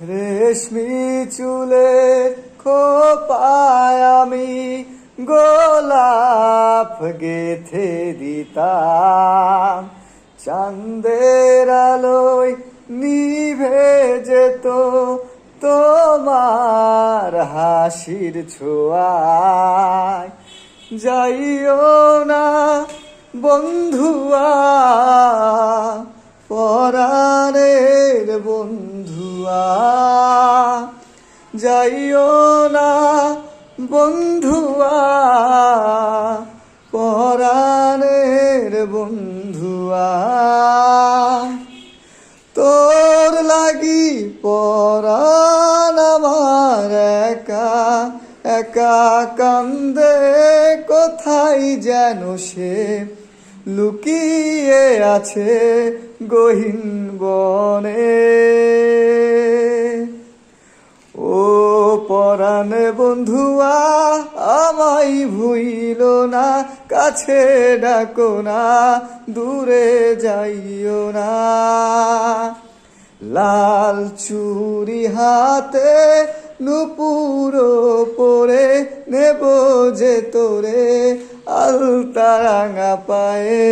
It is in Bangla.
রেশমি চুলের খোপায় আমি গোলাপ গেথে দিতাম, চাঁদের আলোয় নিভে যেত তোমার হাসির ছোঁয়ায়। যাইও না বন্ধুয়া, পরাণের বন্ধুয়া, যাইও না বন্ধুয়া, পরাণের বন্ধুয়া। তোর লাগি পরাণ আমার একা একা কান্দে, কোথায় যেন সে লুকিয়ে আছে গহীন বনে। ও পরাণ বন্ধুয়া, আমায় ভুইল না, কাছে ডাকো না, দূরে যাইও না। লাল চুড়ি হাতে নুপুর পরে নেব যে তোরে আলতা রাঙা পায়ে।